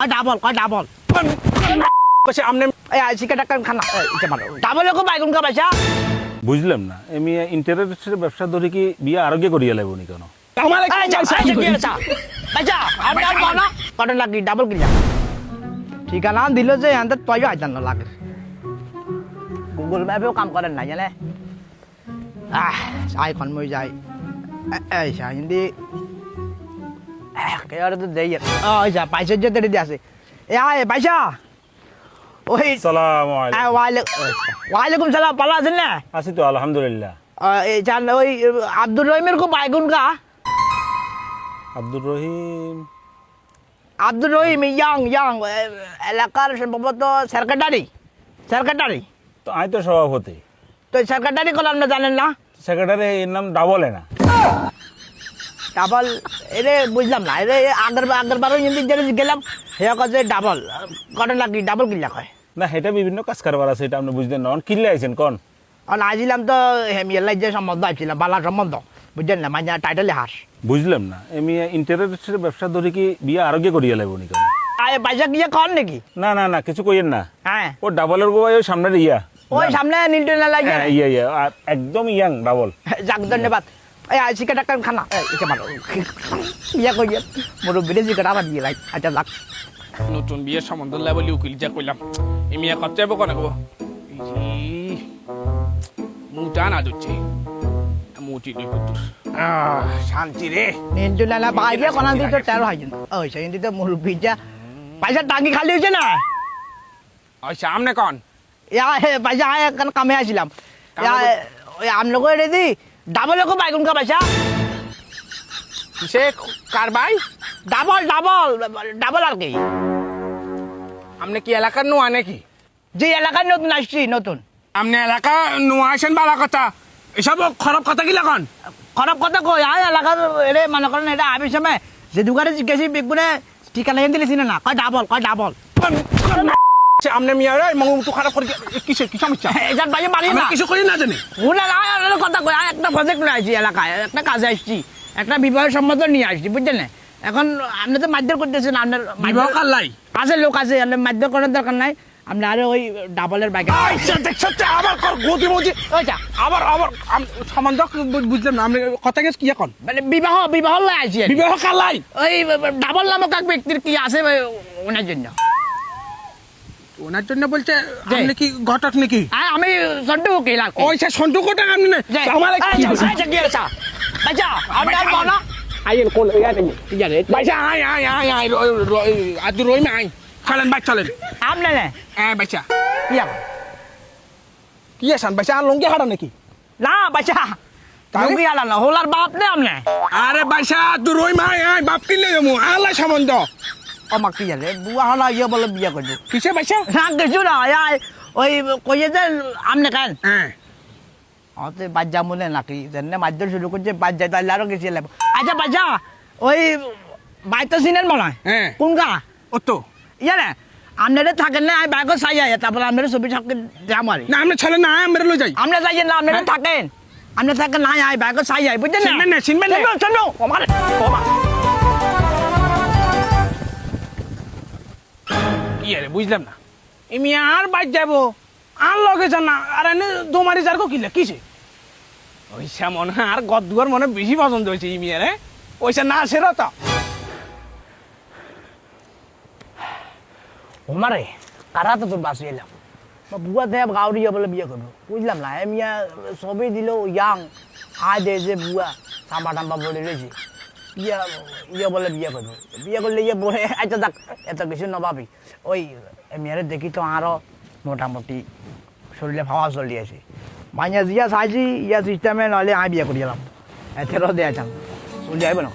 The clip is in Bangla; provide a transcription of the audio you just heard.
ডাবল কইছে আমনে চিকেন একটা খানা ডাবল को বাইগুন কা পয়সা বুঝলাম না আমি ইন্টারনেটের ব্যবসা ধরে কি বিয়ে আরোগ্য করিয়া লাগবো নি কেন আমার পয়সা আমি আর বলো কত লাগি ডাবল কিয়া ঠিকানা দিল যে এত তয় আইতান না লাগে গুগল ম্যাপেও কাম করেন না জানে আইকন মই যাই এই হিন্দি কে আর তো দেই ওই যা পয়সা যে তেড়ে দিয়ে আসে এ পয়সা ওই আসসালামু আলাইকুম ওয়ালাইকুম সালাম ভালো আছেন না আছি তো আলহামদুলিল্লাহ এই জান ওই আব্দুর রহিমের কো বাইগুন কা আব্দুর রহিম ইয়াং এলাকার সম্ভবত সেক্রেটারি তো আই তো সভাপতি তো সেক্রেটারি কলাম না জানেন না সেক্রেটারি এর নাম ডাবলে না ডাবল এরে বুঝলাম না এরে আগের বারও হিন্দি গেলাম হে কাজে ডাবল কত লাগি ডাবল কিল্লা কয় না এটা বিভিন্ন কাজ কারবার আছে এটা আপনি বুঝলেন না কিনলে আইছেন কোন আর আইছিলাম তো হেমিয়ালাই যে সম্বন্ধ আইছিলাম বালা সম্বন্ধ বুঝলেন না মানে টাইটেলে হাস বুঝলাম না আমি ইন্টারনেটের ব্যবসা ধরে কি বিয়ে আরোগ্য করিয়া লাগবো নি কেন পয়সা গিয়ে কন নাকি না না না কিছু কইেন না হ্যাঁ ও ডাবলের গোবাই ওই সামনের ইয়া ওই সামনে নীলটনা লাগে হ্যাঁ ইয়া আর একদম ইয়াং ডাবল যাক ধন্যবাদ এই চিকেন একটা খানা এটা ভালো ইয়া কই মুরব্বীরে চিকেন আবার দিয়ে লাই আচ্ছা যাক নতুন বিয়ের সম্বন্ধ লাই বলি উকিল যা কইলাম এমিয়া কত যাবো কোন গো মুটা না দুচ্ছে মুটি দুই পুতুর শান্তি রে নীলটনা বাইরে কোন দিতে তো তেরো হয় ওই সেই দিতে মুরব্বী যা পয়সা টাঙ্গি খালি হয়েছে না ওই সামনে কোন পয়সা এখন কামে আসছিলাম ওই আমলোক রেডি ডাবল को বাইগুন का পয়সা সে কার ভাই ডাবল আর কি আপনি কি এলাকার নোয়া নাকি যে এলাকার নতুন আসছি নতুন আপনি এলাকা নোয়া আসেন বালা কথা এসব খারাপ কথা কি লাগান খারাপ কথা কই এলাকার এরে মনে করেন এটা আবির সময় যে দোকানে জিজ্ঞাসি বেগুনে ঠিকানা এনে দিলেছি না কয় ডাবল আমনে মিয়া রে মঙ্গু তো খারাপ করে কিসে কি সমস্যা এজার বাইরে মারি না কিছু করি না জানি ওনা না কথা কই একটা প্রজেক্ট নিয়ে আসছি এলাকায় একটা কাজে আসছি একটা বিবাহ সম্মত নিয়ে আসছি বুঝছেন না এখন আপনি তো মাধ্যম করতেছেন আপনার বিবাহ কালাই আছে লোক আছে মাধ্যম করার দরকার নাই আপনি আরে ওই ডাবলের বাইকে আচ্ছা দেখছ আবার কর গতি মজি ওইটা আবার সম্বন্ধ বুঝলাম না আপনি কথা কি এখন মানে বিবাহ লাই আসছি বিবাহ কালাই ওই ডাবল নামক এক ব্যক্তির কি আছে ওনার জন্য ওনার জন্য বলতে আপনি কি ঘটক নাকি আমি সন্টু উকিল আর ওই সে সন্টু ঘটক আপনি না আমার আচ্ছা আমি আর বলো আইন কোন ইয়া নেই কি জানে বাইসা আই আদু রই মে আই চলেন বাইক চলেন আমনে না বাইসা ইয়া কি আছেন বাইসা লঙ্গি হাড়া নাকি না বাচ্চা লুঙ্গি আলা না হোলার বাপ নে আমনে আরে বাইসা আদু রই মে আই বাপ কিনলে যাবো আল্লাহ সম্বন্ধ আমার কি জানে বুয়া হলা ইয়ে বলে বিয়ে করবো কিসে বাইসা না কিছু না ওই কইয়ে যে আমনে কেন হ্যাঁ অতে বাজ্জা মনে নাকি জেনে মাদ্য শুরু করছে বাজ্জা তাহলে আরো কিছু লাগবে আচ্ছা বাজ্জা ওই বাইতো সিনেন মনে হয় হ্যাঁ কোন গা ও তো ইয়ে না আপনারা থাকেন না আমি বাইক সাই যায় তারপরে আপনারা ছবি সবকে যাম আর না আপনি ছেলে না আমরা লই যাই আমরা যাই না আপনারা থাকেন আপনারা থাকেন না আই বাইক সাই যায় বুঝছেন না চিনবেন না চলো আমার কি আরে বুঝলাম না এমি আর বাইক যাবো আর লগে জানা আর এনে দোমারি যার কিলে কিসে ওইসা মনে আর গদুয়ার মনে বেশি পছন্দ হয়েছে ইমি আরে ওইসা না সেরা তো ওমারে কারা তো তোর বাসে এলাম বুয়া দেব গাউরি বলে বিয়ে করবো বুঝলাম না এমিয়া সবই দিল ইয়াং আয় দে যে বুয়া টাম্বা বলে রয়েছে ইয়ে বলে বিয়ে করবো বিয়ে করলে ইয়ে বলে আচ্ছা দেখ এত কিছু নবাবি ওই এমিয়ারে দেখি তো আরও মোটামুটি শরীরে ভাবা চলি আছে মাইয়া জিয়া চাইছি ইয়া সিস্টেমে নহলে আই বিয়ে করি এলাম এতেরও দেয়া যাম চলি আইব না